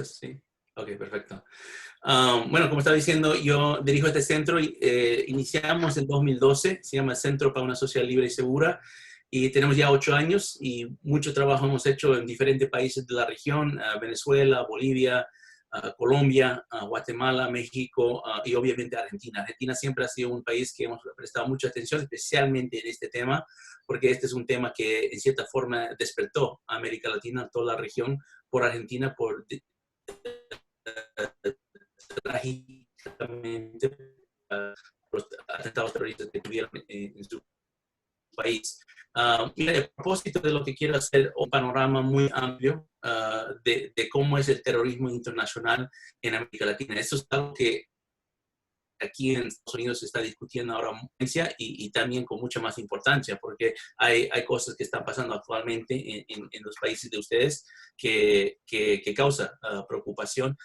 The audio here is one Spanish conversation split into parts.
Sí, ok, perfecto. Bueno, como estaba diciendo, yo dirijo este centro y iniciamos en 2012, se llama Centro para una Sociedad Libre y Segura, y tenemos ya 8 años y mucho trabajo hemos hecho en diferentes países de la región, Venezuela, Bolivia, Colombia, Guatemala, México y obviamente Argentina. Argentina siempre ha sido un país que hemos prestado mucha atención, especialmente en este tema, porque este es un tema que en cierta forma despertó a América Latina, toda la región, por Argentina, por trágicamente los atentados terroristas que tuvieron en su país. Y a propósito de lo que quiero hacer, un panorama muy amplio de cómo es el terrorismo internacional en América Latina. Eso es algo que aquí en Estados Unidos se está discutiendo ahora y también con mucha más importancia, porque hay cosas que están pasando actualmente en los países de ustedes que causa preocupación.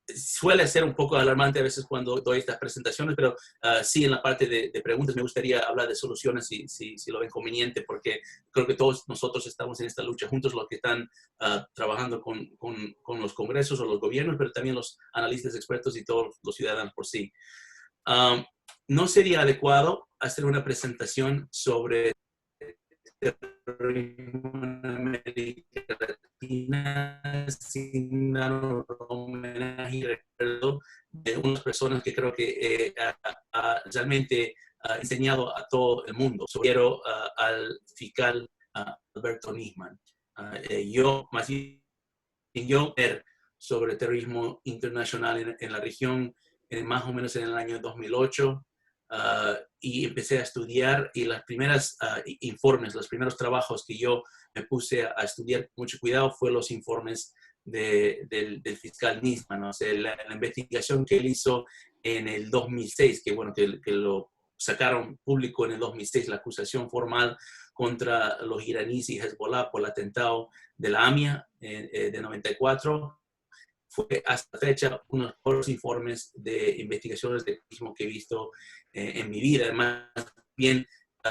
Suele ser un poco alarmante a veces cuando doy estas presentaciones, pero sí en la parte de preguntas me gustaría hablar de soluciones si lo ven conveniente, porque creo que todos nosotros estamos en esta lucha juntos, los que están trabajando con los congresos o los gobiernos, pero también los analistas expertos y todos los ciudadanos por sí. No sería adecuado hacer una presentación sobre terrorismo en América Latina sin dar un homenaje y recuerdo de unas personas que creo que realmente ha enseñado a todo el mundo. Quiero al fiscal Alberto Nisman. Más bien yo ver sobre terrorismo internacional en la región más o menos en el año 2008 y empecé a estudiar y las primeras informes, los primeros trabajos que yo me puse a estudiar con mucho cuidado fue los informes del fiscal Nisman, ¿no? O sea, la investigación que él hizo en el 2006, que lo sacaron público en el 2006, la acusación formal contra los iraníes y Hezbollah por el atentado de la AMIA de 94, fue hasta fecha uno de los mejores informes de investigaciones de terrorismo que he visto en mi vida. Además, bien,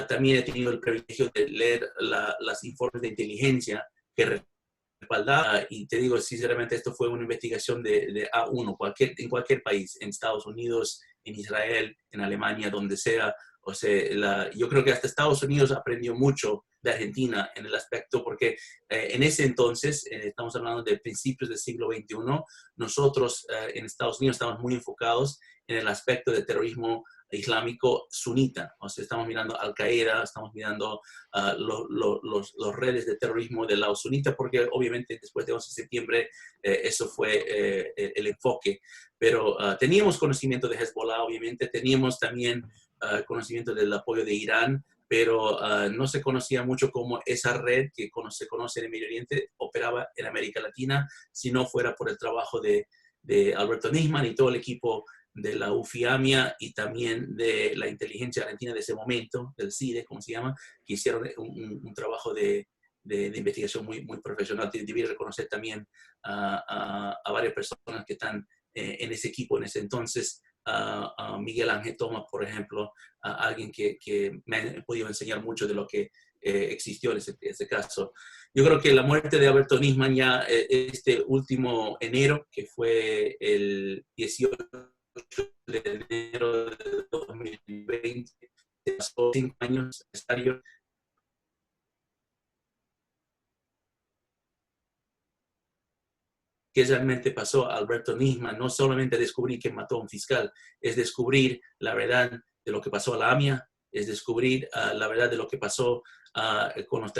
también he tenido el privilegio de leer las informes de inteligencia que respaldaba, y te digo sinceramente, esto fue una investigación de A1, en cualquier país, en Estados Unidos, en Israel, en Alemania, donde sea. O sea, yo creo que hasta Estados Unidos aprendió mucho de Argentina en el aspecto, porque en ese entonces, estamos hablando de principios del siglo XXI, nosotros en Estados Unidos estamos muy enfocados en el aspecto de terrorismo islámico sunita. O sea, estamos mirando Al-Qaeda, estamos mirando los redes de terrorismo del lado sunita, porque obviamente después de 11 de septiembre eso fue el enfoque. Pero teníamos conocimiento de Hezbollah, obviamente, teníamos también conocimiento del apoyo de Irán, pero no se conocía mucho cómo esa red que se conoce en el Medio Oriente operaba en América Latina, si no fuera por el trabajo de Alberto Nisman y todo el equipo de la UFIAMIA y también de la inteligencia argentina de ese momento, del CIDE, como se llama, que hicieron un trabajo de investigación muy profesional. Debí reconocer también a varias personas que están en ese equipo en ese entonces. Miguel Ángel Tomás, por ejemplo, alguien que me ha podido enseñar mucho de lo que existió en ese caso. Yo creo que la muerte de Alberto Nisman ya este último enero, que fue el 18 de enero de 2020, pasó 5 años necesario. ¿Qué realmente pasó a Alberto Nisman? No solamente descubrir que mató a un fiscal, es descubrir la verdad de lo que pasó a la AMIA, es descubrir la verdad de lo que pasó con los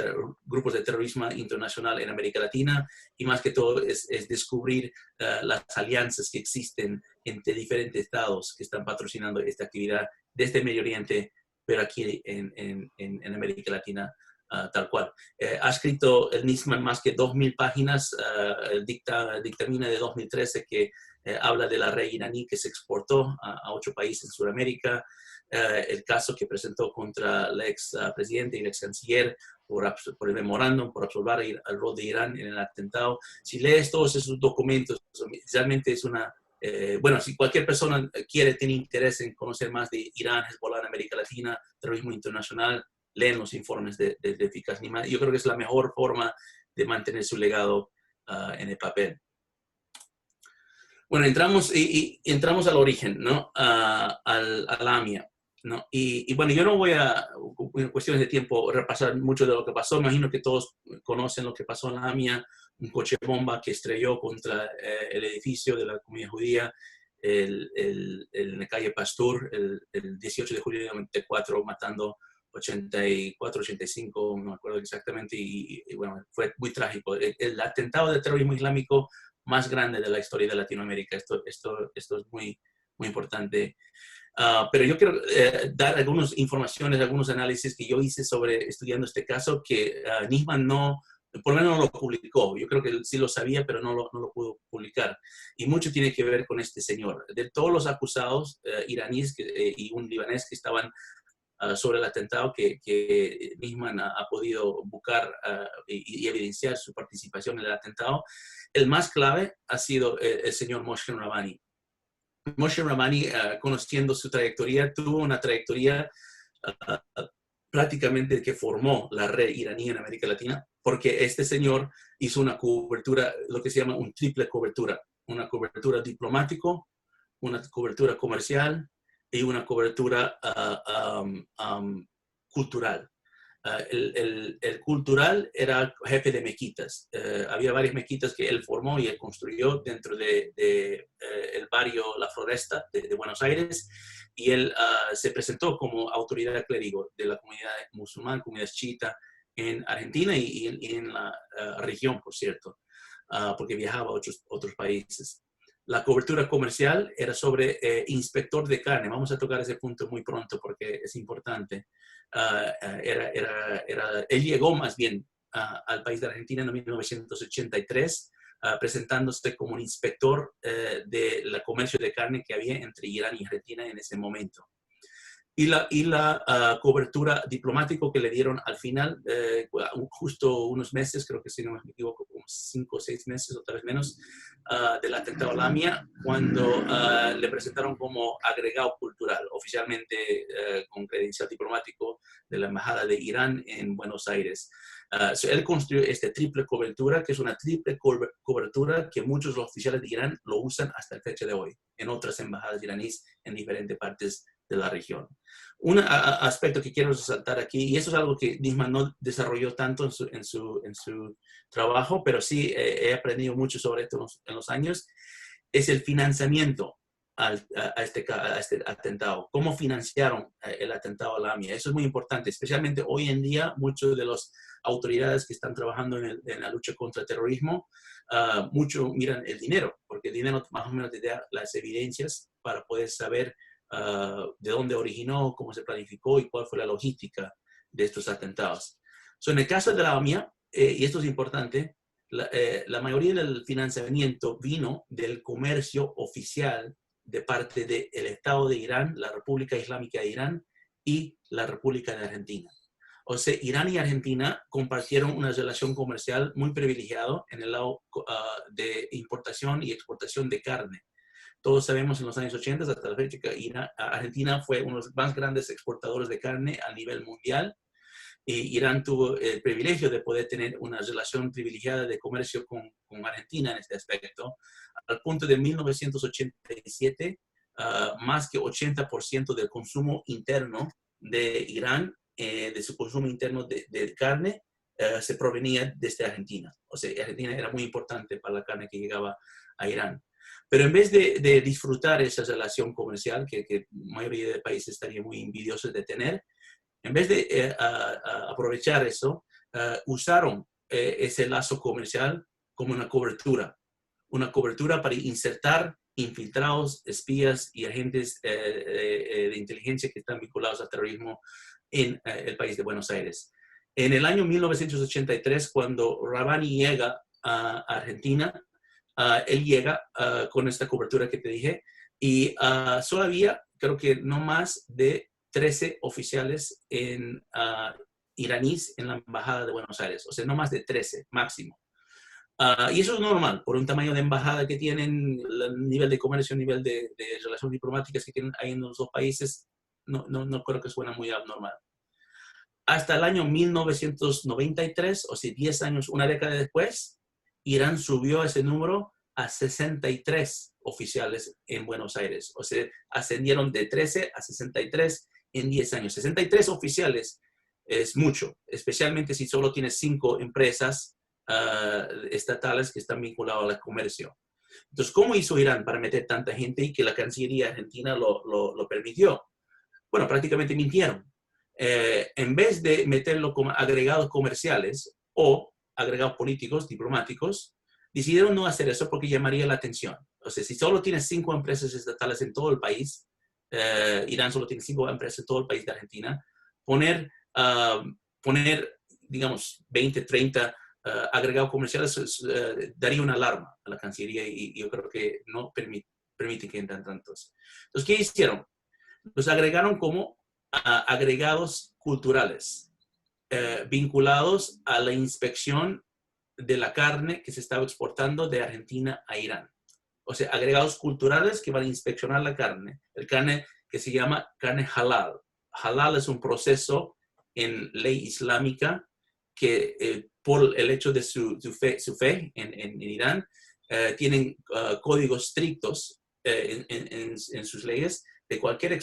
grupos de terrorismo internacional en América Latina, y más que todo es descubrir las alianzas que existen entre diferentes estados que están patrocinando esta actividad desde Medio Oriente, pero aquí en América Latina. Tal cual. Ha escrito el Nisman más que 2.000 páginas, dictamina de 2013 que habla de la red iraní que se exportó a 8 países en Sudamérica, el caso que presentó contra el ex presidente y el ex canciller por el memorándum, por absolver el rol de Irán en el atentado. Si lees todos esos documentos, realmente es una... bueno, si cualquier persona tiene interés en conocer más de Irán, Hezbollah en América Latina, terrorismo internacional, leen los informes de Fiscal Nisman. Yo creo que es la mejor forma de mantener su legado en el papel. Bueno, entramos al origen, ¿no? A la AMIA, ¿no? Bueno, yo no voy a, en cuestiones de tiempo, repasar mucho de lo que pasó. Me imagino que todos conocen lo que pasó en la AMIA, un coche bomba que estrelló contra el edificio de la comunidad judía en la calle Pasteur el 18 de julio de 94, matando 84, 85, no me acuerdo exactamente, y bueno, fue muy trágico. El atentado de terrorismo islámico más grande de la historia de Latinoamérica. Esto es muy, muy importante. Pero yo quiero dar algunas informaciones, algunos análisis que yo hice sobre estudiando este caso que Nisman no, por lo menos no lo publicó. Yo creo que sí lo sabía, pero no lo pudo publicar. Y mucho tiene que ver con este señor. De todos los acusados iraníes y un libanés que estaban sobre el atentado que Nisman ha podido buscar y evidenciar su participación en el atentado, el más clave ha sido el señor Moshe Rabani. Moshe Rabani, conociendo su trayectoria, tuvo una trayectoria prácticamente que formó la red iraní en América Latina, porque este señor hizo una cobertura, lo que se llama un triple cobertura, una cobertura diplomático, una cobertura comercial y una cobertura cultural. El cultural era jefe de mezquitas. Había varias mezquitas que él formó y él construyó dentro de el barrio La Floresta de Buenos Aires, y él se presentó como autoridad clérigo de la comunidad musulmana, comunidad chiita en Argentina y en la región, por cierto, porque viajaba a otros países. La cobertura comercial era sobre inspector de carne. Vamos a tocar ese punto muy pronto porque es importante. Él llegó más bien al país de Argentina en 1983, presentándose como un inspector del comercio de carne que había entre Irán y Argentina en ese momento. Y la cobertura diplomática que le dieron al final, justo unos meses, creo que si no me equivoco, como 5 o 6 meses o tal vez menos, del atentado a la AMIA, cuando le presentaron como agregado cultural, oficialmente con credencial diplomático de la Embajada de Irán en Buenos Aires. Él construyó esta triple cobertura, que es una triple cobertura que muchos de los oficiales de Irán lo usan hasta la fecha de hoy, en otras embajadas iraníes en diferentes partes de la región. Un aspecto que quiero resaltar aquí, y eso es algo que Nisman no desarrolló tanto en su trabajo, pero sí he aprendido mucho sobre esto en los años, es el financiamiento a este atentado. ¿Cómo financiaron el atentado a la AMIA? Eso es muy importante, especialmente hoy en día. Muchos de las autoridades que están trabajando en la lucha contra el terrorismo, mucho miran el dinero, porque el dinero más o menos te da las evidencias para poder saber de dónde originó, cómo se planificó y cuál fue la logística de estos atentados. En el caso de la AMIA, y esto es importante, la mayoría del financiamiento vino del comercio oficial de parte del Estado de Irán, la República Islámica de Irán y la República de Argentina. O sea, Irán y Argentina compartieron una relación comercial muy privilegiada en el lado de importación y exportación de carne. Todos sabemos en los años 80 hasta la fecha que Argentina fue uno de los más grandes exportadores de carne a nivel mundial, y Irán tuvo el privilegio de poder tener una relación privilegiada de comercio con Argentina en este aspecto. Al punto de 1987, más que 80% del consumo interno de Irán, de su consumo interno de carne, se provenía desde Argentina. O sea, Argentina era muy importante para la carne que llegaba a Irán. Pero en vez de disfrutar esa relación comercial que la mayoría de países estarían muy envidiosos de tener, en vez de aprovechar eso, usaron ese lazo comercial como una cobertura para insertar infiltrados, espías y agentes de inteligencia que están vinculados al terrorismo en el país de Buenos Aires. En el año 1983, cuando Rabani llega a Argentina, él llega con esta cobertura que te dije, y solo había, creo que no más de 13 oficiales iraníes en la Embajada de Buenos Aires, o sea, no más de 13 máximo. Y eso es normal, por un tamaño de embajada que tienen, el nivel de comercio, el nivel de relaciones diplomáticas que tienen ahí en los dos países, no creo que suena muy abnormal. Hasta el año 1993, o sea, 10 años, una década después, Irán subió ese número a 63 oficiales en Buenos Aires. O sea, ascendieron de 13 a 63 en 10 años. 63 oficiales es mucho, especialmente si solo tienes 5 empresas estatales que están vinculadas al comercio. Entonces, ¿cómo hizo Irán para meter tanta gente y que la Cancillería argentina lo permitió? Bueno, prácticamente mintieron. En vez de meterlo como agregados comerciales o agregados políticos, diplomáticos, decidieron no hacer eso porque llamaría la atención. O sea, si solo tienes 5 empresas estatales en todo el país, Irán solo tiene 5 empresas en todo el país de Argentina, poner, digamos, 20, 30 agregados comerciales daría una alarma a la Cancillería y yo creo que no permite que entren tantos. Entonces, ¿qué hicieron? Los agregaron como agregados culturales, vinculados a la inspección de la carne que se estaba exportando de Argentina a Irán. O sea, agregados culturales que van a inspeccionar la carne. El carne que se llama carne halal. Halal es un proceso en ley islámica que por el hecho de su fe en Irán, tienen códigos estrictos en sus leyes de cualquier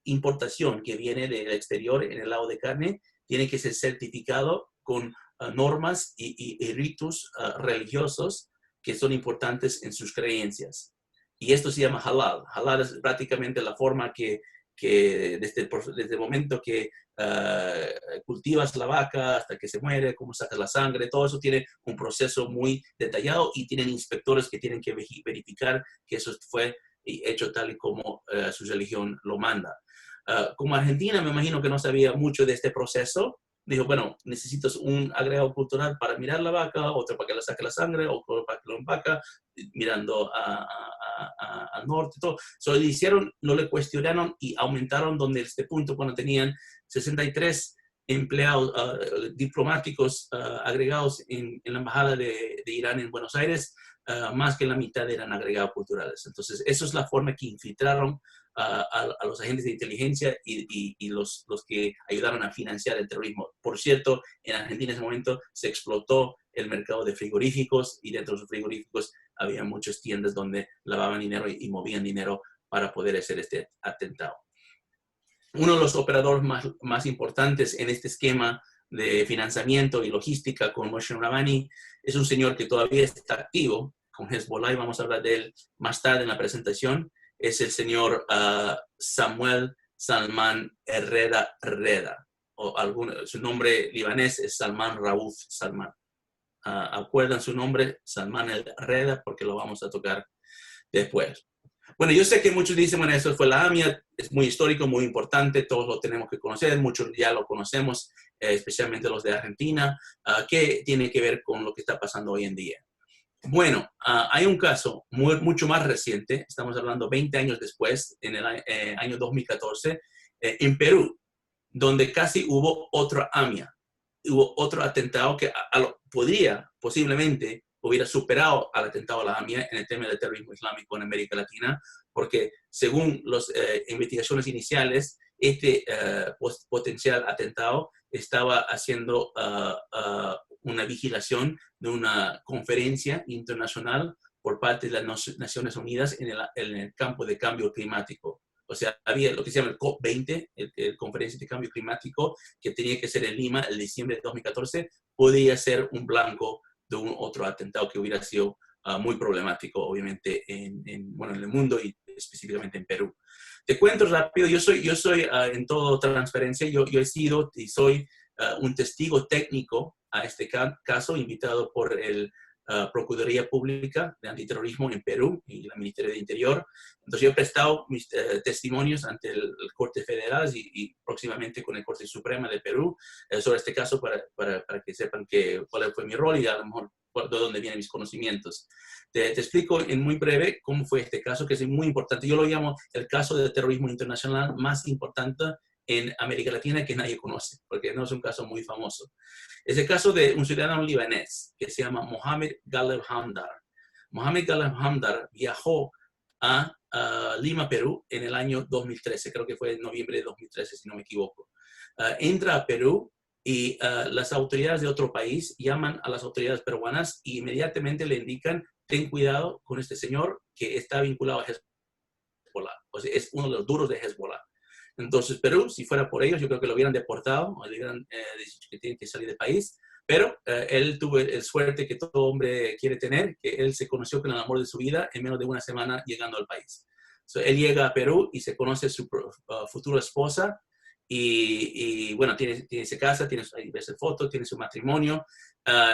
importación que viene del exterior en el lado de carne, tiene que ser certificado con normas y ritos religiosos que son importantes en sus creencias. Y esto se llama halal. Halal es prácticamente la forma que desde el momento que cultivas la vaca hasta que se muere, cómo sacas la sangre, todo eso tiene un proceso muy detallado y tienen inspectores que tienen que verificar que eso fue hecho tal y como su religión lo manda. Como Argentina, me imagino que no sabía mucho de este proceso. Dijo, bueno, necesitas un agregado cultural para mirar la vaca, otro para que le saque la sangre, otro para que lo empaca, mirando al norte, todo. So, le hicieron, no le cuestionaron y aumentaron donde este punto cuando tenían 63 empleados diplomáticos agregados en la embajada de Irán en Buenos Aires, más que la mitad eran agregados culturales. Entonces, eso es la forma que infiltraron a los agentes de inteligencia y los que ayudaron a financiar el terrorismo. Por cierto, en Argentina en ese momento se explotó el mercado de frigoríficos y dentro de los frigoríficos había muchas tiendas donde lavaban dinero y movían dinero para poder hacer este atentado. Uno de los operadores más importantes en este esquema de financiamiento y logística con Moshe Rahmani es un señor que todavía está activo con Hezbollah y vamos a hablar de él más tarde en la presentación. Es el señor Samuel Salman Reda, o su nombre libanés es Salman Rauf Salman. ¿Acuerdan su nombre? Salman Reda, porque lo vamos a tocar después. Bueno, yo sé que muchos dicen, bueno, eso fue la AMIA, es muy histórico, muy importante, todos lo tenemos que conocer, muchos ya lo conocemos, especialmente los de Argentina. ¿Qué tiene que ver con lo que está pasando hoy en día? Bueno, hay un caso mucho más reciente, estamos hablando 20 años después, en el año 2014, en Perú, donde casi hubo otra AMIA, hubo otro atentado que posiblemente hubiera superado al atentado a la AMIA en el tema del terrorismo islámico en América Latina, porque según las investigaciones iniciales, este potencial atentado estaba haciendo una vigilación de una conferencia internacional por parte de las Naciones Unidas en el campo de cambio climático. O sea, había lo que se llama el COP20, el Conferencia de Cambio Climático, que tenía que ser en Lima el diciembre de 2014, podía ser un blanco de un otro atentado que hubiera sido muy problemático, obviamente, en el mundo y específicamente en Perú. Te cuento rápido, yo soy en todo transparencia, yo he sido y soy un testigo técnico a este caso, invitado por el Procuraduría Pública de Antiterrorismo en Perú y la Ministerio de Interior. Entonces yo he prestado mis testimonios ante el Corte Federal y próximamente con el Corte Suprema de Perú sobre este caso para que sepan cuál fue mi rol y a lo mejor de dónde vienen mis conocimientos. Te explico en muy breve cómo fue este caso, que es muy importante. Yo lo llamo el caso de terrorismo internacional más importante en América Latina que nadie conoce, porque no es un caso muy famoso. Es el caso de un ciudadano libanés que se llama Mohamed Galeb Hamdar. Mohamed Galeb Hamdar viajó a Lima, Perú, en el año 2013, creo que fue en noviembre de 2013, si no me equivoco. Entra a Perú y las autoridades de otro país llaman a las autoridades peruanas e inmediatamente le indican ten cuidado con este señor que está vinculado a Hezbollah. O sea, es uno de los duros de Hezbollah. Entonces, Perú, si fuera por ellos, yo creo que lo hubieran deportado, o le hubieran dicho que tienen que salir del país. Pero él tuvo el suerte que todo hombre quiere tener, que él se conoció con el amor de su vida en menos de una semana llegando al país. So, él llega a Perú y se conoce a su futura esposa y bueno, se casa, ahí ves foto, tiene su matrimonio,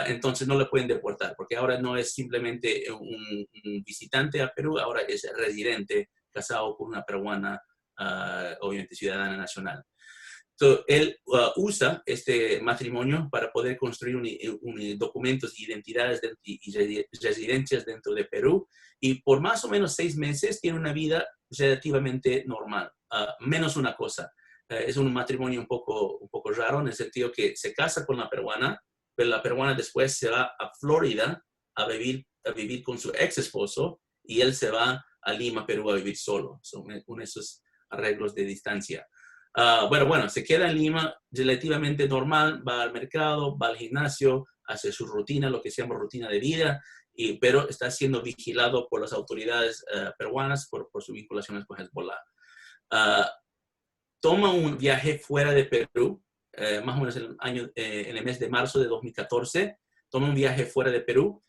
entonces no le pueden deportar, porque ahora no es simplemente un visitante a Perú, ahora es residente, casado con una peruana, obviamente ciudadana nacional. So, él usa este matrimonio para poder construir documentos y identidades y residencias dentro de Perú, y por más o menos 6 meses tiene una vida relativamente normal, menos una cosa. Es un matrimonio un poco raro en el sentido que se casa con la peruana, pero la peruana después se va a Florida a vivir con su ex esposo, y él se va a Lima, Perú, a vivir solo, con esos arreglos de distancia. Bueno, se queda en Lima relativamente normal, va al mercado, va al gimnasio, hace su rutina, lo que se llama rutina de vida, pero está siendo vigilado por las autoridades peruanas por sus vinculaciones con Hezbollah. Toma un viaje fuera de Perú, más o menos en el mes de marzo de 2014, toma un viaje fuera de Perú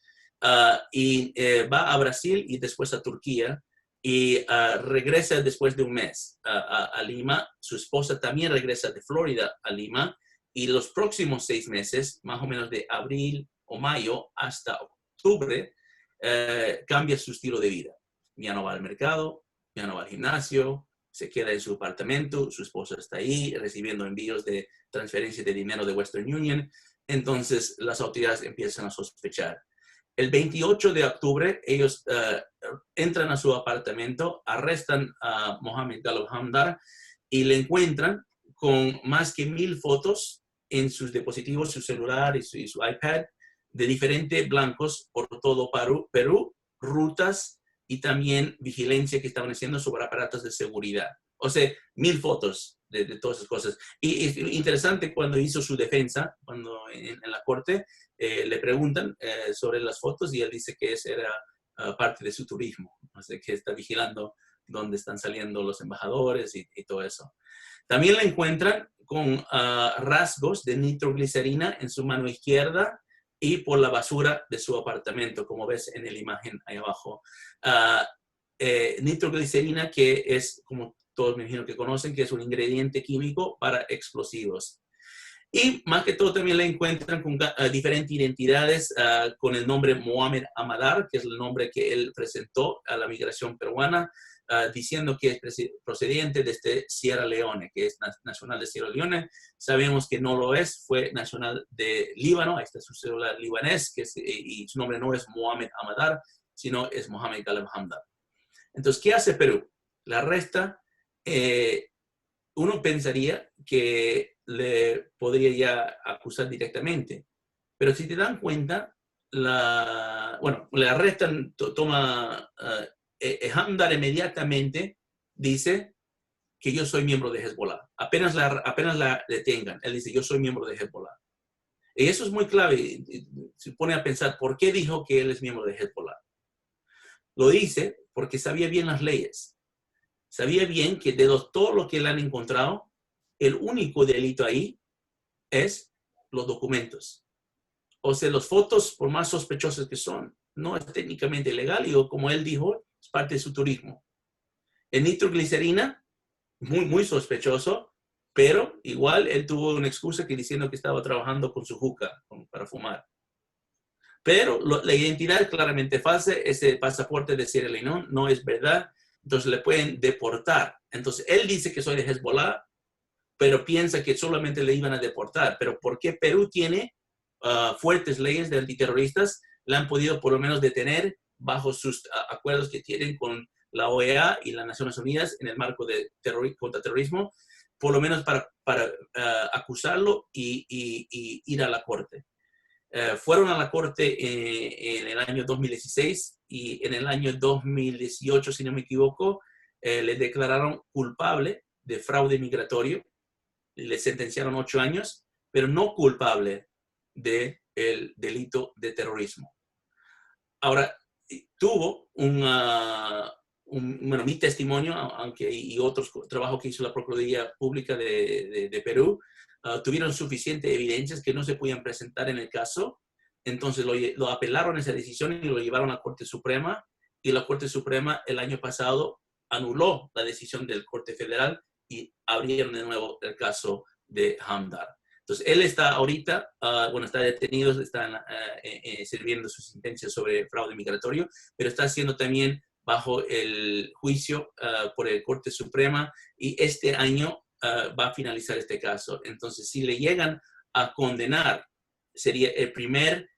y va a Brasil y después a Turquía, y regresa después de un mes a Lima. Su esposa también regresa de Florida a Lima, y los próximos 6 meses, más o menos de abril o mayo hasta octubre, cambia su estilo de vida. Ya no va al mercado, ya no va al gimnasio, se queda en su apartamento, su esposa está ahí recibiendo envíos de transferencia de dinero de Western Union. Entonces las autoridades empiezan a sospechar. El 28 de octubre ellos entran a su apartamento, arrestan a Mohamed Ghalib Hamdar y le encuentran con más que 1,000 fotos en sus dispositivos, su celular y su iPad, de diferentes blancos por todo Perú, rutas y también vigilancia que estaban haciendo sobre aparatos de seguridad. O sea, 1,000 fotos de todas esas cosas. Y es interesante, cuando hizo su defensa, cuando en la corte, le preguntan sobre las fotos, y él dice que esa era parte de su turismo, o sea, que está vigilando dónde están saliendo los embajadores y todo eso. También la encuentran con rasgos de nitroglicerina en su mano izquierda y por la basura de su apartamento, como ves en la imagen ahí abajo. Nitroglicerina, que es, como todos me imagino que conocen, que es un ingrediente químico para explosivos. Y más que todo también la encuentran con diferentes identidades, con el nombre Mohamed Amadar, que es el nombre que él presentó a la migración peruana, diciendo que es procedente desde Sierra Leone, que es nacional de Sierra Leone. Sabemos que no lo es, fue nacional de Líbano, ahí está su cédula libanés, y su nombre no es Mohamed Amadar, sino es Mohamed Ghalib Hamdar. Entonces, ¿qué hace Perú? La arresta. Uno pensaría que le podría ya acusar directamente, pero si te dan cuenta, le arrestan, toma Hamdar inmediatamente dice que yo soy miembro de Hezbollah. Apenas la detengan, él dice, yo soy miembro de Hezbollah. Y eso es muy clave. Se pone a pensar, ¿por qué dijo que él es miembro de Hezbollah? Lo dice porque sabía bien las leyes. Sabía bien que de todo lo que le han encontrado, el único delito ahí es los documentos. O sea, las fotos, por más sospechosas que son, no es técnicamente legal, y como él dijo, es parte de su turismo. El nitroglicerina, muy, muy sospechoso, pero igual él tuvo una excusa que diciendo que estaba trabajando con su juca para fumar. Pero la identidad es claramente falsa, ese pasaporte de Sierra Leone no es verdad, entonces le pueden deportar. Entonces él dice que soy de Hezbollah, pero piensa que solamente le iban a deportar. Pero ¿por qué Perú tiene fuertes leyes de antiterroristas? La han podido por lo menos detener bajo sus acuerdos que tienen con la OEA y las Naciones Unidas en el marco de contra terrorismo, por lo menos para acusarlo y ir a la corte. Fueron a la corte en el año 2016, y en el año 2018, si no me equivoco, le declararon culpable de fraude migratorio, le sentenciaron 8 años, pero no culpable del delito de terrorismo. Ahora, tuvo bueno, mi testimonio, aunque y otros trabajos que hizo la Procuraduría Pública de Perú, tuvieron suficiente evidencias que no se podían presentar en el caso. Entonces lo apelaron esa decisión y lo llevaron a la Corte Suprema, y la Corte Suprema el año pasado anuló la decisión del Corte Federal y abrieron de nuevo el caso de Hamdar. Entonces, él está ahorita, bueno, está detenido, está sirviendo su sentencia sobre fraude migratorio, pero está haciendo también bajo el juicio por el Corte Suprema, y este año va a finalizar este caso. Entonces, si le llegan a condenar, sería el primer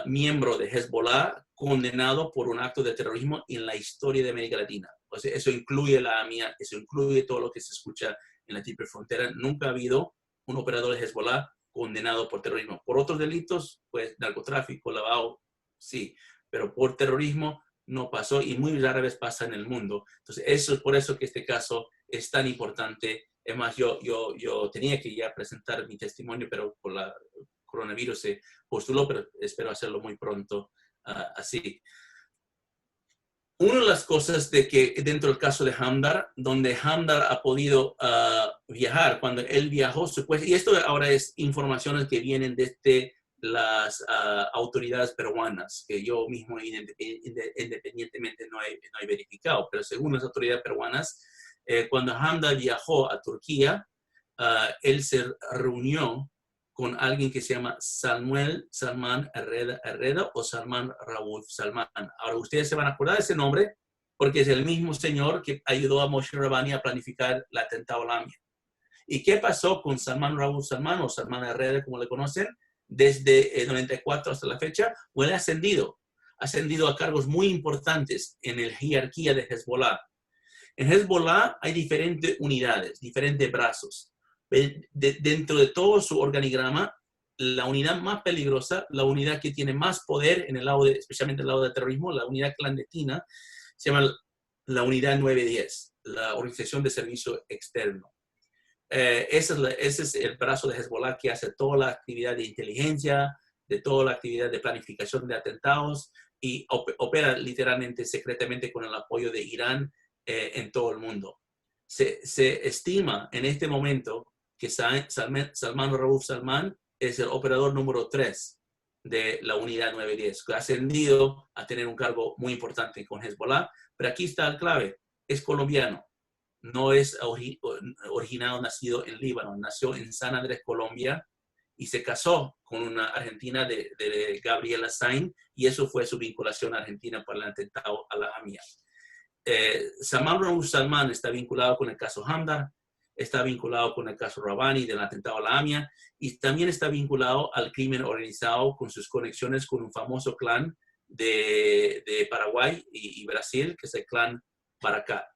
miembro de Hezbollah condenado por un acto de terrorismo en la historia de América Latina. O sea, eso incluye la AMIA, eso incluye todo lo que se escucha en la triple frontera. Nunca ha habido un operador de Hezbollah condenado por terrorismo. Por otros delitos, pues narcotráfico, lavado, sí, pero por terrorismo no pasó, y muy rara vez pasa en el mundo. Entonces, eso es por eso que este caso es tan importante. Es más, yo tenía que ya presentar mi testimonio, pero por la coronavirus se postuló, pero espero hacerlo muy pronto así. Una de las cosas de que dentro del caso de Hamdar, donde Hamdar ha podido viajar, cuando él viajó, y esto ahora es informaciones que vienen desde las autoridades peruanas, que yo mismo independientemente no he verificado, pero según las autoridades peruanas, cuando Hamdar viajó a Turquía, él se reunió con alguien que se llama Salman Herrera o Salman Rauf Salman. Ahora, ustedes se van a acordar de ese nombre porque es el mismo señor que ayudó a Moshe Rabbani a planificar el atentado a la AMIA. ¿Y qué pasó con Salman Rauf Salman o Salman Herrera, como le conocen, desde el 94 hasta la fecha? Bueno, ha ascendido a cargos muy importantes en la jerarquía de Hezbollah. En Hezbollah hay diferentes unidades, diferentes brazos. Dentro de todo su organigrama, la unidad más peligrosa, la unidad que tiene más poder, en el lado especialmente en el lado del terrorismo, la unidad clandestina, se llama la unidad 910, la Organización de Servicio Externo. Ese es el brazo de Hezbollah que hace toda la actividad de inteligencia, de toda la actividad de planificación de atentados, y opera literalmente secretamente con el apoyo de Irán en todo el mundo. Se estima en este momento que Salman Rauf Salman es el operador número 3 de la unidad 910, que ha ascendido a tener un cargo muy importante con Hezbollah. Pero aquí está el clave: es colombiano, no es originado, nacido en Líbano, nació en San Andrés, Colombia, y se casó con una argentina de Gabriela Sainz, y eso fue su vinculación a Argentina para el atentado a la AMIA. Salman Rauf Salman está vinculado con el caso Hamdar, está vinculado con el caso Rabbani del atentado a la AMIA, y también está vinculado al crimen organizado con sus conexiones con un famoso clan de Paraguay y Brasil, que es el clan Barakat.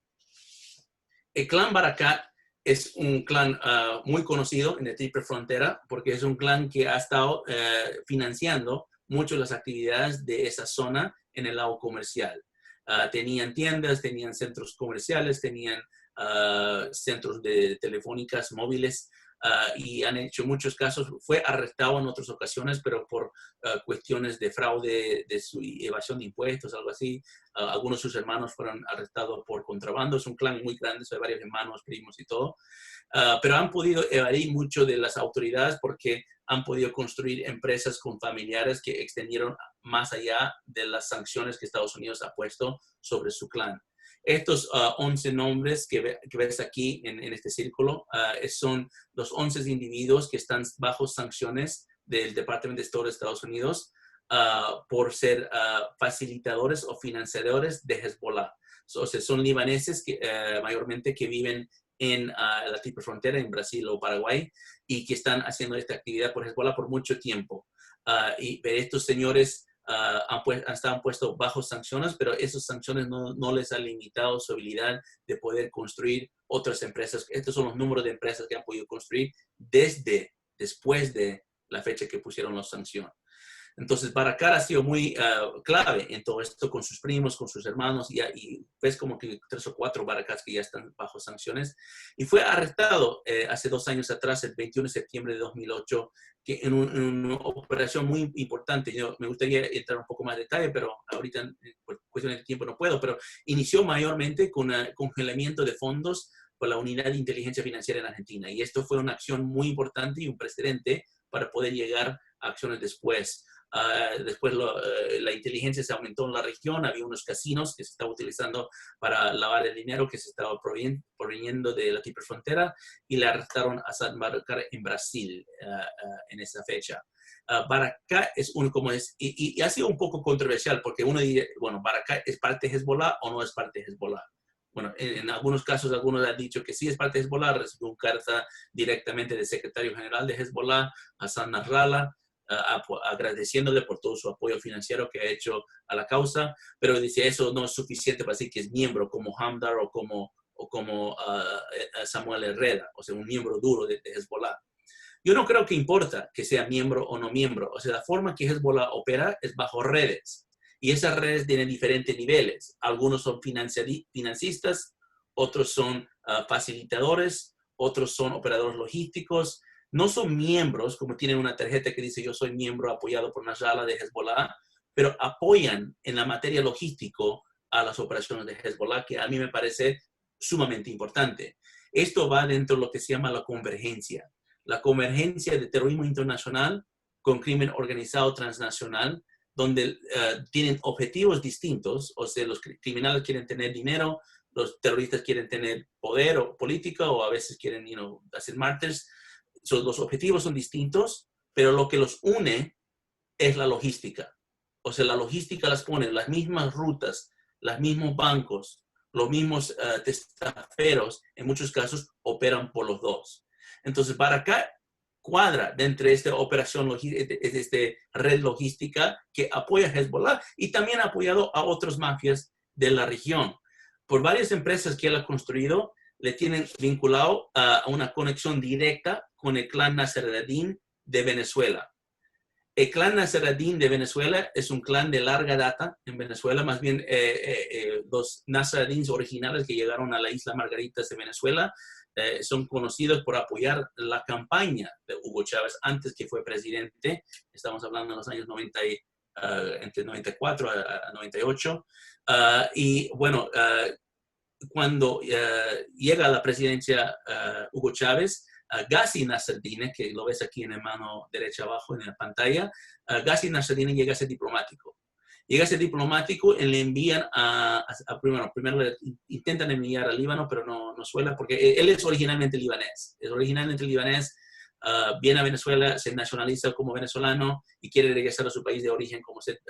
El clan Barakat es un clan muy conocido en la triple frontera porque es un clan que ha estado financiando mucho las actividades de esa zona en el lado comercial. Tenían tiendas, tenían centros comerciales, tenían centros de telefónicas móviles, y han hecho muchos casos. Fue arrestado en otras ocasiones, pero por cuestiones de fraude, de su evasión de impuestos, algo así. Algunos de sus hermanos fueron arrestados por contrabando. Es un clan muy grande, hay varios hermanos, primos y todo. Pero han podido evadir mucho de las autoridades porque han podido construir empresas con familiares que extendieron más allá de las sanciones que Estados Unidos ha puesto sobre su clan. Estos 11 nombres que ves aquí en este círculo son los 11 individuos que están bajo sanciones del Departamento de Estado de Estados Unidos por ser facilitadores o financiadores de Hezbollah. O sea, son libaneses mayormente que viven en la triple frontera, en Brasil o Paraguay, y que están haciendo esta actividad por Hezbollah por mucho tiempo. Y estos señores han puesto bajo sanciones, pero esas sanciones no les han limitado su habilidad de poder construir otras empresas. Estos son los números de empresas que han podido construir después de la fecha que pusieron las sanciones. Entonces, Barakat ha sido muy clave en todo esto, con sus primos, con sus hermanos, y ves como que 3 o 4 Barakat que ya están bajo sanciones, y fue arrestado hace 2 años atrás, el 21 de septiembre de 2008, que en una operación muy importante. Yo me gustaría entrar un poco más de detalle, pero ahorita por cuestiones de tiempo no puedo, pero inició mayormente con el congelamiento de fondos por la Unidad de Inteligencia Financiera en Argentina, y esto fue una acción muy importante y un precedente para poder llegar a acciones después. Después la inteligencia se aumentó en la región, había unos casinos que se estaban utilizando para lavar el dinero que se estaba proveniendo de la triple frontera, y le arrestaron a Saad Barakat en Brasil en esa fecha. Barakat es como es, y ha sido un poco controversial porque uno dice, bueno, Barakat es parte de Hezbollah o no es parte de Hezbollah. Bueno, en algunos casos, algunos han dicho que sí es parte de Hezbollah, recibió una carta directamente del secretario general de Hezbollah, Hassan Nasrallah, agradeciéndole por todo su apoyo financiero que ha hecho a la causa, pero dice eso no es suficiente para decir que es miembro como Hamdar o como Samuel Herrera, o sea, un miembro duro de Hezbollah. Yo no creo que importa que sea miembro o no miembro, o sea, la forma que Hezbollah opera es bajo redes, y esas redes tienen diferentes niveles. Algunos son financistas, otros son facilitadores, otros son operadores logísticos. No son miembros, como tienen una tarjeta que dice yo soy miembro apoyado por Nasrallah de Hezbollah, pero apoyan en la materia logístico a las operaciones de Hezbollah, que a mí me parece sumamente importante. Esto va dentro de lo que se llama la convergencia de terrorismo internacional con crimen organizado transnacional, donde tienen objetivos distintos. O sea, los criminales quieren tener dinero, los terroristas quieren tener poder o política, o a veces quieren hacer mártires. Los objetivos son distintos, pero lo que los une es la logística. O sea, la logística las pone, las mismas rutas, los mismos bancos, los mismos testaferos, en muchos casos operan por los dos. Entonces, Barakat cuadra dentro de esta operación, esta red logística que apoya a Hezbollah y también ha apoyado a otras mafias de la región. Por varias empresas que él ha construido, le tienen vinculado a una conexión directa con el clan Nasser al-Din de Venezuela. El clan Nasser al-Din de Venezuela es un clan de larga data en Venezuela, más bien los Nasser al-Din originales que llegaron a la isla Margaritas de Venezuela son conocidos por apoyar la campaña de Hugo Chávez antes que fue presidente. Estamos hablando de los años 90 entre 94 a 98. Y bueno, cuando llega a la presidencia Hugo Chávez, Ghazi Nasreddine, que lo ves aquí en la mano derecha abajo en la pantalla, Ghazi Nasreddine llega a ser diplomático. Llega a ser diplomático y le envían primero le intentan enviar a Líbano, pero no suela, porque él es originalmente libanés. Viene a Venezuela, se nacionaliza como venezolano y quiere regresar a su país de origen como ser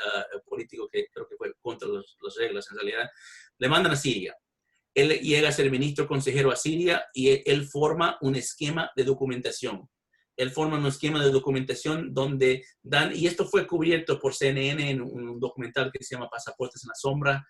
político, que creo que fue contra las reglas en realidad. Le mandan a Siria. Él llega a ser ministro consejero a Siria y él forma un esquema de documentación. Donde dan, y esto fue cubierto por CNN en un documental que se llama Pasaportes en la Sombra,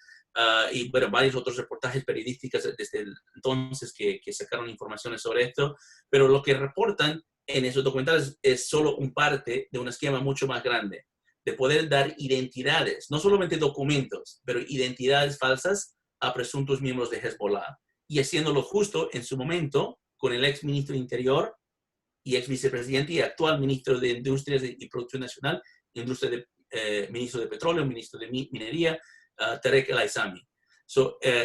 y bueno, varios otros reportajes periodísticos desde entonces que sacaron informaciones sobre esto, pero lo que reportan en esos documentales es solo un parte de un esquema mucho más grande, de poder dar identidades, no solamente documentos, pero identidades falsas a presuntos miembros de Hezbollah, y haciéndolo justo en su momento con el ex ministro de Interior y ex vicepresidente y actual ministro de Industrias y Producción Nacional, ministro de Petróleo, ministro de Minería, Tarek El-Aissami.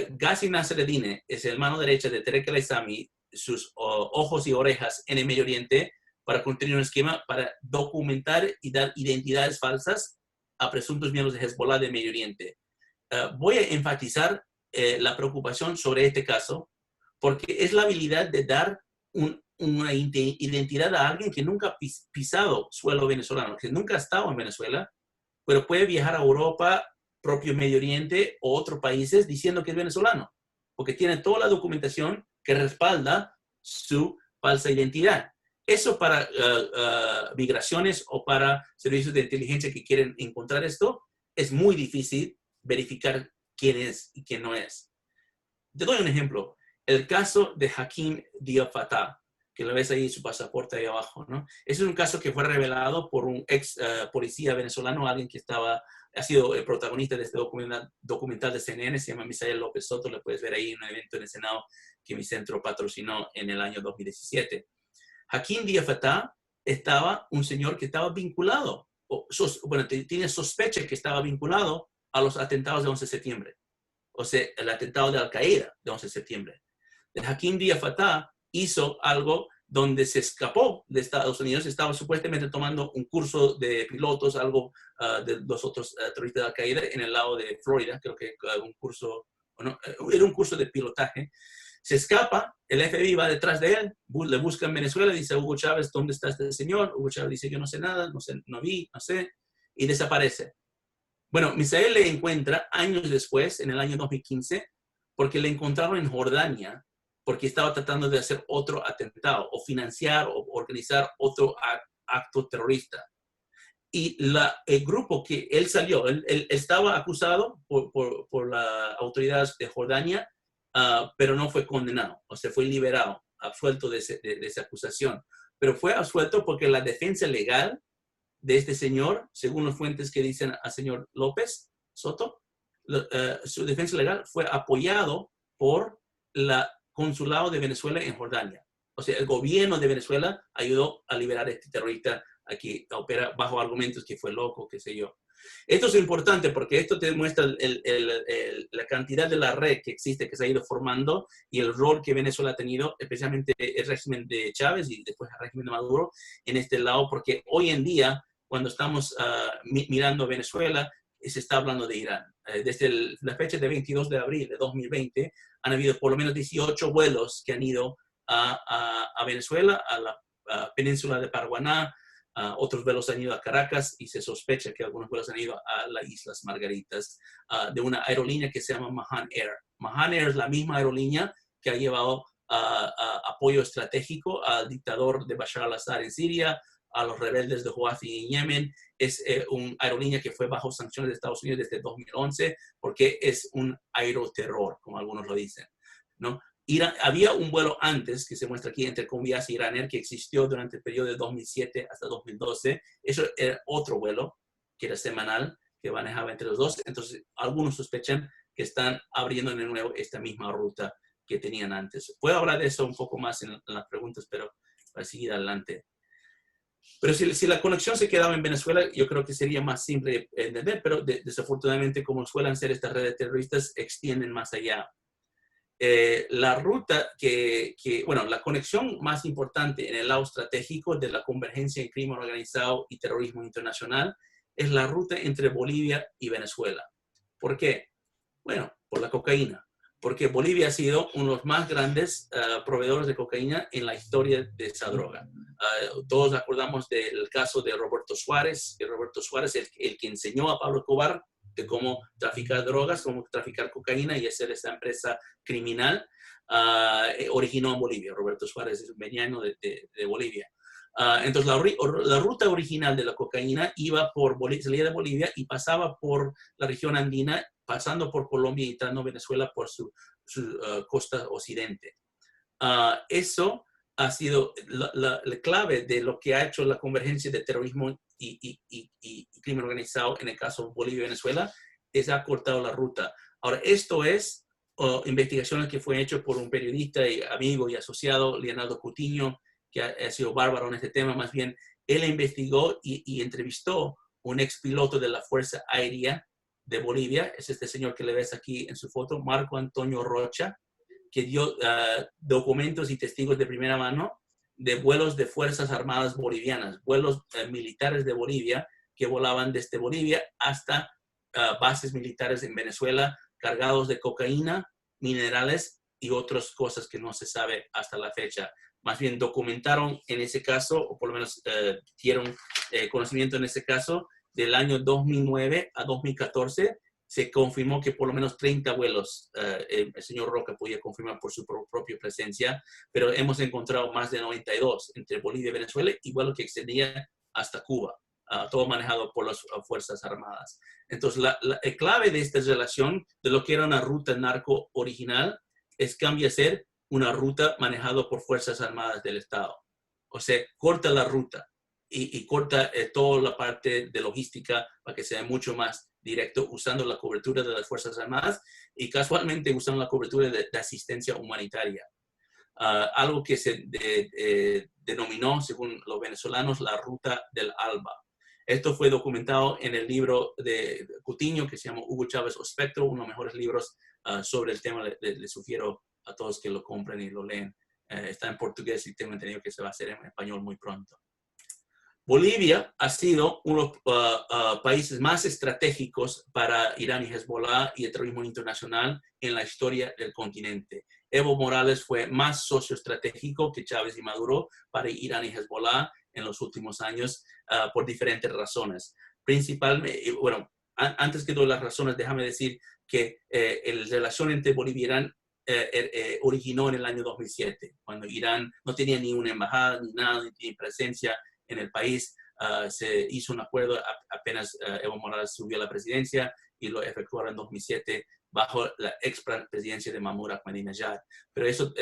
Ghazi Nasreddine es el mano derecha de Tarek El-Aissami, sus ojos y orejas en el Medio Oriente, para construir un esquema para documentar y dar identidades falsas a presuntos miembros de Hezbollah del Medio Oriente. Voy a enfatizar la preocupación sobre este caso, porque es la habilidad de dar una identidad a alguien que nunca ha pisado suelo venezolano, que nunca ha estado en Venezuela, pero puede viajar a Europa, propio Medio Oriente o otros países diciendo que es venezolano, porque tiene toda la documentación que respalda su falsa identidad. Eso para migraciones o para servicios de inteligencia que quieren encontrar esto, es muy difícil verificar quién es y quién no es. Te doy un ejemplo. El caso de Hakim Diop-Fatah, que lo ves ahí en su pasaporte ahí abajo, ¿no? Ese es un caso que fue revelado por un ex policía venezolano, alguien que estaba ha sido el protagonista de este documental de CNN, se llama Misael López Soto, lo puedes ver ahí en un evento en el Senado que mi centro patrocinó en el año 2017. Hakim Díaz Fatah estaba un señor que estaba vinculado, tiene sospecha que estaba vinculado a los atentados de 11 de septiembre, o sea, el atentado de Al-Qaeda de 11 de septiembre. El Hakim Díaz Fatah hizo algo donde se escapó de Estados Unidos, estaba supuestamente tomando un curso de pilotos, algo de los otros terroristas de Al-Qaeda en el lado de Florida, creo que un curso, no, era un curso de pilotaje. Se escapa, el FBI va detrás de él, le busca en Venezuela, dice Hugo Chávez, ¿dónde está este señor? Hugo Chávez dice, yo no sé nada, no sé, no vi, no sé, y desaparece. Bueno, Misael le encuentra años después, en el año 2015, porque le encontraron en Jordania, porque estaba tratando de hacer otro atentado, o financiar, o organizar otro acto terrorista. Y el grupo que él salió, él estaba acusado por las autoridades de Jordania, pero no fue condenado, o sea, fue liberado, absuelto de esa acusación. Pero fue absuelto porque la defensa legal de este señor, según las fuentes que dicen al señor López Soto, su defensa legal fue apoyado por la consulado de Venezuela en Jordania. O sea, el gobierno de Venezuela ayudó a liberar a este terrorista aquí, opera bajo argumentos que fue loco, qué sé yo. Esto es importante porque esto te muestra la cantidad de la red que existe, que se ha ido formando y el rol que Venezuela ha tenido, especialmente el régimen de Chávez y después el régimen de Maduro en este lado, porque hoy en día, cuando estamos mirando Venezuela, se está hablando de Irán. Desde la fecha de 22 de abril de 2020, han habido por lo menos 18 vuelos que han ido a Venezuela, a la península de Paraguaná, otros vuelos han ido a Caracas y se sospecha que algunos vuelos han ido a las Islas Margaritas de una aerolínea que se llama Mahan Air. Mahan Air es la misma aerolínea que ha llevado apoyo estratégico al dictador de Bashar al-Assad en Siria, a los rebeldes de Houthi en Yemen. Es una aerolínea que fue bajo sanciones de Estados Unidos desde 2011 porque es un aeroterror, como algunos lo dicen, ¿no? Había un vuelo antes, que se muestra aquí, entre comillas, Iran Air, que existió durante el periodo de 2007 hasta 2012. Eso era otro vuelo, que era semanal, que manejaba entre los dos. Entonces, algunos sospechan que están abriendo de nuevo esta misma ruta que tenían antes. Puedo hablar de eso un poco más en las preguntas, pero para seguir adelante. Pero si la conexión se quedaba en Venezuela, yo creo que sería más simple entender, pero desafortunadamente, como suelen ser estas redes terroristas, extienden más allá. La ruta bueno, la conexión más importante en el lado estratégico de la convergencia en crimen organizado y terrorismo internacional es la ruta entre Bolivia y Venezuela. ¿Por qué? Bueno, por la cocaína. Porque Bolivia ha sido uno de los más grandes proveedores de cocaína en la historia de esa droga. Todos acordamos del caso de Roberto Suárez, que Roberto Suárez es el que enseñó a Pablo Escobar de cómo traficar drogas, cómo traficar cocaína y hacer esta empresa criminal, originó en Bolivia. Roberto Suárez es un veniano de Bolivia. Entonces, la ruta original de la cocaína iba por salía de Bolivia y pasaba por la región andina, pasando por Colombia y entrando a Venezuela por su costa occidente. Eso ha sido la clave de lo que ha hecho la convergencia de terrorismo y crimen organizado en el caso de Bolivia y Venezuela, es ha cortado la ruta. Ahora, esto es investigaciones que fue hecho por un periodista y amigo y asociado, Leonardo Coutinho, que ha sido bárbaro en este tema. Más bien, él investigó y entrevistó un expiloto de la Fuerza Aérea de Bolivia, es este señor que le ves aquí en su foto, Marco Antonio Rocha, que dio documentos y testigos de primera mano de vuelos de Fuerzas Armadas bolivianas, vuelos militares de Bolivia que volaban desde Bolivia hasta bases militares en Venezuela cargados de cocaína, minerales y otras cosas que no se sabe hasta la fecha. Más bien documentaron en ese caso, o por lo menos dieron conocimiento en ese caso, del año 2009 a 2014, se confirmó que por lo menos 30 vuelos el señor Roca podía confirmar por su propia presencia, pero hemos encontrado más de 92 entre Bolivia y Venezuela y vuelos que extendían hasta Cuba, todo manejado por las Fuerzas Armadas. Entonces, la clave de esta relación de lo que era una ruta narco original es cambia a ser una ruta manejada por Fuerzas Armadas del Estado. O sea, corta la ruta y corta toda la parte de logística para que sea mucho más directo, usando la cobertura de las Fuerzas Armadas y casualmente usando la cobertura de asistencia humanitaria. Algo que se denominó, según los venezolanos, la Ruta del Alba. Esto fue documentado en el libro de Coutinho, que se llama Hugo Chávez o Espectro, uno de los mejores libros sobre el tema. Les sugiero a todos que lo compren y lo leen. Está en portugués y tengo entendido que se va a hacer en español muy pronto. Bolivia ha sido uno de los países más estratégicos para Irán y Hezbollah y el terrorismo internacional en la historia del continente. Evo Morales fue más socio estratégico que Chávez y Maduro para Irán y Hezbollah en los últimos años por diferentes razones. Principalmente, bueno, antes que todas las razones, déjame decir que la relación entre Bolivia y Irán originó en el año 2007, cuando Irán no tenía ni una embajada, ni nada, ni presencia en el país. Se hizo un acuerdo apenas Evo Morales subió a la presidencia y lo efectuaron en 2007 bajo la ex presidencia de Mahmoud Ahmadinejad. Pero eso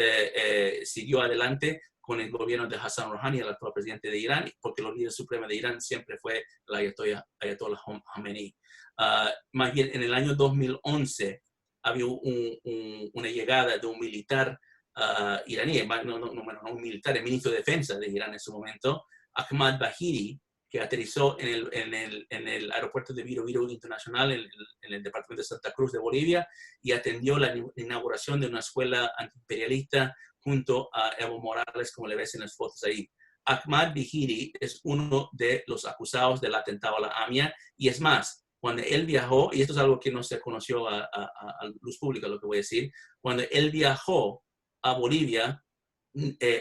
siguió adelante con el gobierno de Hassan Rouhani, el actual presidente de Irán, porque el líder supremo de Irán siempre fue el Ayatollah Khomeini. Más bien, en el año 2011 había una llegada de un militar iraní, no un militar, el ministro de Defensa de Irán en su momento, Ahmad Bahiri, que aterrizó en el aeropuerto de Viro Viro Internacional en el departamento de Santa Cruz de Bolivia y atendió la inauguración de una escuela antiimperialista junto a Evo Morales, como le ves en las fotos ahí. Ahmad Bahiri es uno de los acusados del atentado a la AMIA y es más, cuando él viajó, y esto es algo que no se conoció a luz pública, lo que voy a decir, cuando él viajó a Bolivia,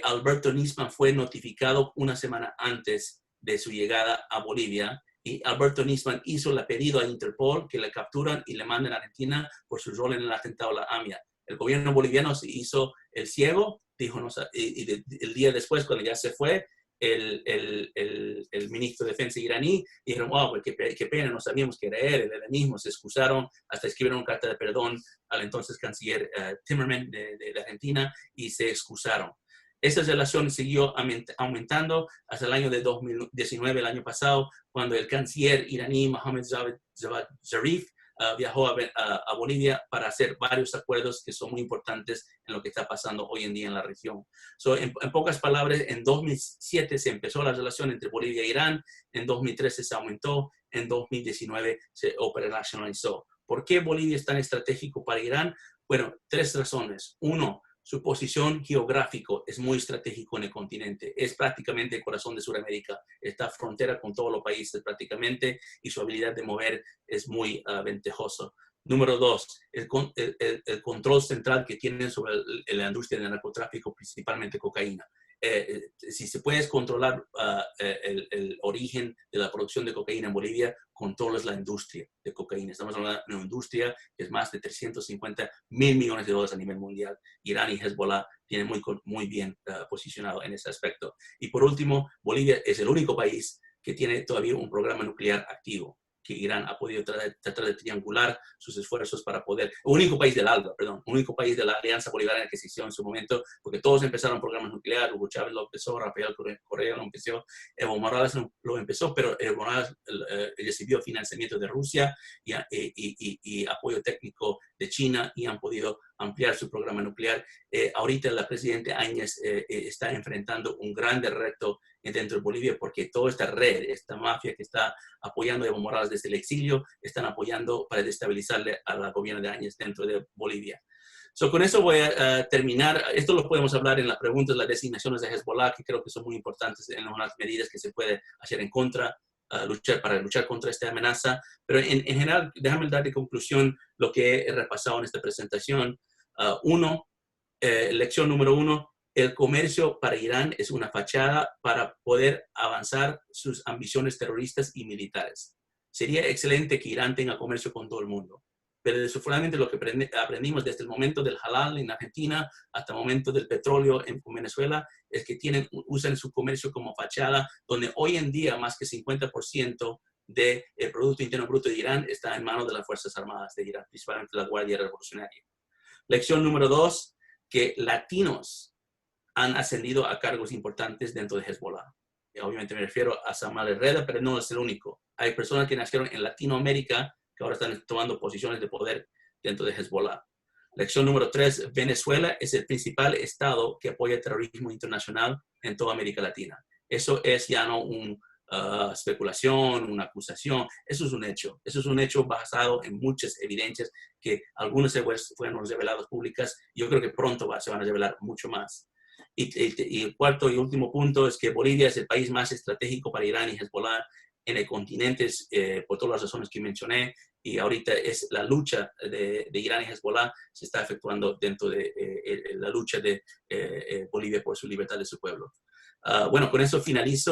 Alberto Nisman fue notificado una semana antes de su llegada a Bolivia y Alberto Nisman hizo el pedido a Interpol que le capturan y le manden a Argentina por su rol en el atentado a la AMIA. El gobierno boliviano se hizo el ciego, dijo, no, y el día después, cuando ya se fue, el ministro de Defensa iraní dijeron, wow, qué pena, no sabíamos que era él mismo, se excusaron, hasta escribieron una carta de perdón al entonces canciller Timmerman de Argentina y se excusaron. Esa relación siguió aumentando hasta el año de 2019, el año pasado, cuando el canciller iraní Mohammad Javad Zarif viajó a Bolivia para hacer varios acuerdos que son muy importantes en lo que está pasando hoy en día en la región. En pocas palabras, en 2007 se empezó la relación entre Bolivia e Irán, en 2013 se aumentó, en 2019 se operacionalizó. ¿Por qué Bolivia es tan estratégico para Irán? Bueno, tres razones. Uno, su posición geográfico es muy estratégico en el continente. Es prácticamente el corazón de Sudamérica. Está frontera con todos los países prácticamente y su habilidad de mover es muy ventajoso. Número dos, el control central que tienen sobre la industria del narcotráfico, principalmente cocaína. Si se puede controlar el origen de la producción de cocaína en Bolivia, controlas la industria de cocaína. Estamos hablando de una industria que es más de 350 mil millones de dólares a nivel mundial. Irán y Hezbollah tienen muy bien posicionado en ese aspecto. Y por último, Bolivia es el único país que tiene todavía un programa nuclear activo, que Irán ha podido tratar de triangular sus esfuerzos para poder, único país de la Alianza Bolivariana que existió en su momento, porque todos empezaron programas nucleares. Hugo Chávez lo empezó, Rafael Correa lo empezó, Evo Morales lo empezó, pero Evo Morales recibió financiamiento de Rusia y apoyo técnico de China y han podido ampliar su programa nuclear. Ahorita la presidenta Áñez está enfrentando un gran reto dentro de Bolivia porque toda esta red, esta mafia que está apoyando a Evo Morales desde el exilio, están apoyando para destabilizarle al gobierno de Áñez dentro de Bolivia. Con eso voy a terminar. Esto lo podemos hablar en las preguntas, las designaciones de Hezbollah, que creo que son muy importantes en las medidas que se puede hacer en contra, para luchar contra esta amenaza. Pero en general, déjame dar de conclusión lo que he repasado en esta presentación. Lección número uno, el comercio para Irán es una fachada para poder avanzar sus ambiciones terroristas y militares. Sería excelente que Irán tenga comercio con todo el mundo, pero desafortunadamente lo que aprendimos desde el momento del halal en Argentina hasta el momento del petróleo en Venezuela es que usan su comercio como fachada, donde hoy en día más que 50% del Producto Interno Bruto de Irán está en manos de las Fuerzas Armadas de Irán, principalmente la Guardia Revolucionaria. Lección número dos, que latinos han ascendido a cargos importantes dentro de Hezbollah. obviamente me refiero a Samuel Herrera, pero no es el único. Hay personas que nacieron en Latinoamérica que ahora están tomando posiciones de poder dentro de Hezbollah. Lección número 3, Venezuela es el principal estado que apoya el terrorismo internacional en toda América Latina. Eso es ya no una especulación, una acusación, eso es un hecho. Eso es un hecho basado en muchas evidencias que algunas fueron reveladas públicas y yo creo que pronto se van a revelar mucho más. Y el cuarto y último punto es que Bolivia es el país más estratégico para Irán y Hezbollah en el continente por todas las razones que mencioné, y ahorita es la lucha de Irán y Hezbollah se está efectuando dentro de la lucha de Bolivia por su libertad de su pueblo. Bueno, con eso finalizo.